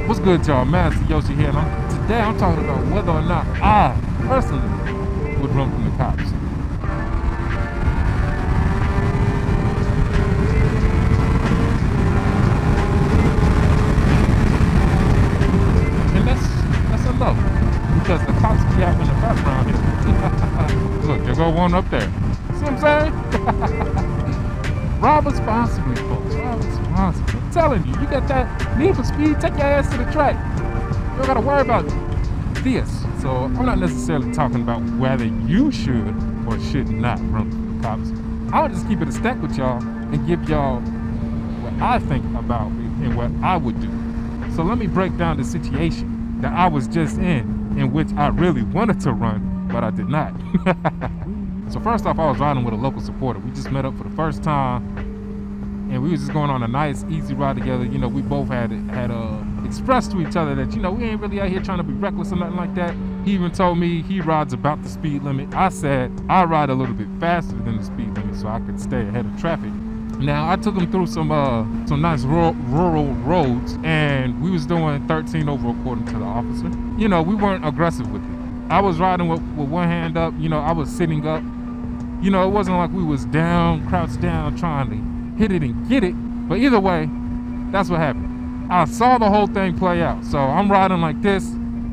What's good, y'all? Master Yoshi here, and today I'm talking about whether or not I personally would run from the cops. And that's enough, because the cops be out in the background here. Look, there go one up there. See what I'm saying? Ride responsibly, folks. Ride responsibly. I'm telling you, you got that need for speed, take your ass to the track. You don't gotta worry about this. So I'm not necessarily talking about whether you should or should not run from the cops. I'll just keep it a stack with y'all and give y'all what I think about it and what I would do. So let me break down the situation that I was just in which I really wanted to run, but I did not. So first off, I was riding with a local supporter. We just met up for the first time, and we was just going on a nice, easy ride together. You know, we both had expressed to each other that, you know, we ain't really out here trying to be reckless or nothing like that. He even told me he rides about the speed limit. I said I ride a little bit faster than the speed limit so I could stay ahead of traffic. Now, I took him through some nice rural roads, and we was doing 13 over according to the officer. You know, we weren't aggressive with it. I was riding with one hand up. You know, I was sitting up. You know, it wasn't like we was down, crouched down, trying to hit it and get it. But either way, that's what happened. I saw the whole thing play out. So I'm riding like this.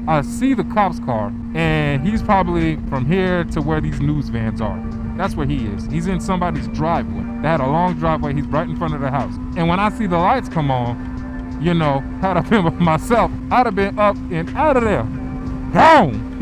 I see the cop's car, and he's probably from here to where these news vans are. That's where he is. He's in somebody's driveway. They had a long driveway. He's right in front of the house. And when I see the lights come on, you know, had I been with myself, I'd have been up and out of there. Gone.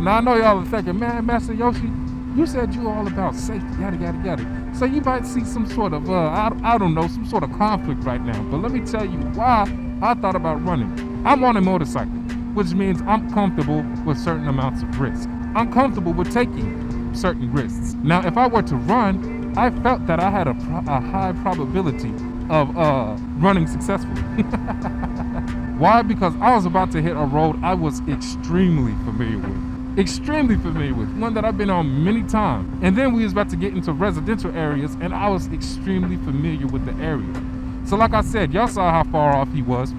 Now I know y'all are thinking, man, Master Yoshi, you said you all about safety, yada, yada, yada. So you might see some sort of, I don't know, some sort of conflict right now. But let me tell you why I thought about running. I'm on a motorcycle, which means I'm comfortable with certain amounts of risk. I'm comfortable with taking certain risks. Now, if I were to run, I felt that I had a high probability of running successfully. Why? Because I was about to hit a road I was extremely familiar with, one that I've been on many times. And then we was about to get into residential areas, and I was extremely familiar with the area. So like I said, y'all saw how far off he was.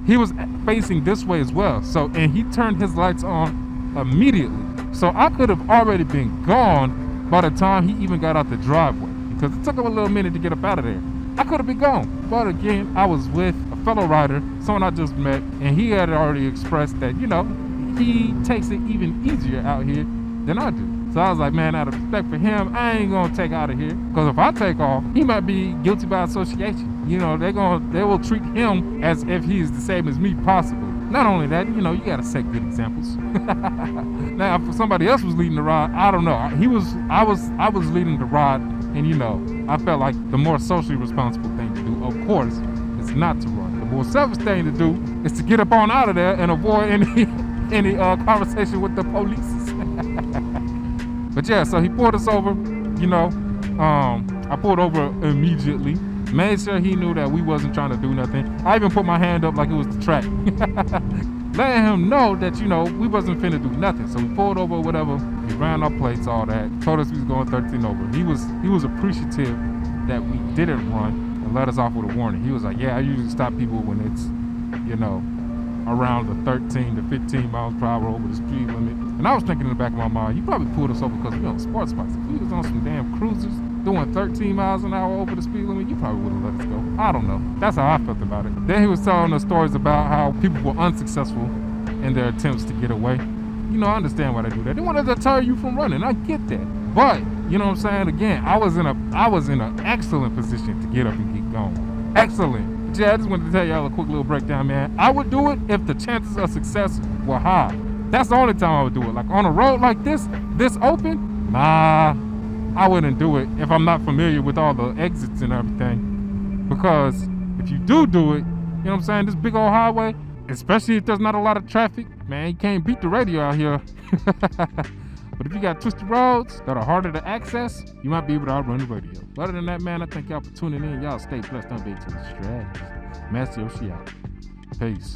He was facing this way as well. So, and he turned his lights on immediately. So I could have already been gone by the time he even got out the driveway, because it took him a little minute to get up out of there. I could have been gone. But again, I was with a fellow rider, someone I just met, and he had already expressed that, you know, he takes it even easier out here than I do. So I was like, man, out of respect for him, I ain't gonna take out of here, because if I take off, he might be guilty by association. You know, they will treat him as if he's the same as me, possibly. Not only that, you know, you gotta set good examples. Now, if somebody else was leading the ride, I don't know. I was leading the ride, and you know, I felt like the more socially responsible thing to do, of course, is not to run. The more selfish thing to do is to get up on out of there and avoid any conversation with the police. But yeah, so he pulled us over. You know, I pulled over immediately. Made sure he knew that we wasn't trying to do nothing. I even put my hand up like it was the track. Letting him know that, you know, we wasn't finna do nothing. So we pulled over, whatever. He ran our plates, all that. Told us we was going 13 over. He was appreciative that we didn't run and let us off with a warning. He was like, yeah, I usually stop people when it's, you know, around the 13 to 15 miles per hour over the speed limit. And I was thinking in the back of my mind, you probably pulled us over because we on sports bikes. If we was on some damn cruisers doing 13 miles an hour over the speed limit, you probably would have let us go. I don't know. That's how I felt about it. Then he was telling us stories about how people were unsuccessful in their attempts to get away. You know, I understand why they do that. They want to deter you from running. I get that. But, you know what I'm saying? Again, I was in an excellent position to get up and get going. Excellent. But yeah, I just wanted to tell y'all a quick little breakdown, man. I would do it if the chances of success were high. That's the only time I would do it. Like on a road like this open, nah, I wouldn't do it if I'm not familiar with all the exits and everything. Because if you do it, you know what I'm saying, this big old highway, especially if there's not a lot of traffic, man, you can't beat the radio out here. But if you got twisted roads that are harder to access, you might be able to outrun the radio. But other than that, man, I thank y'all for tuning in. Y'all stay blessed. Don't be too distracted. Master Yoshi out. Peace.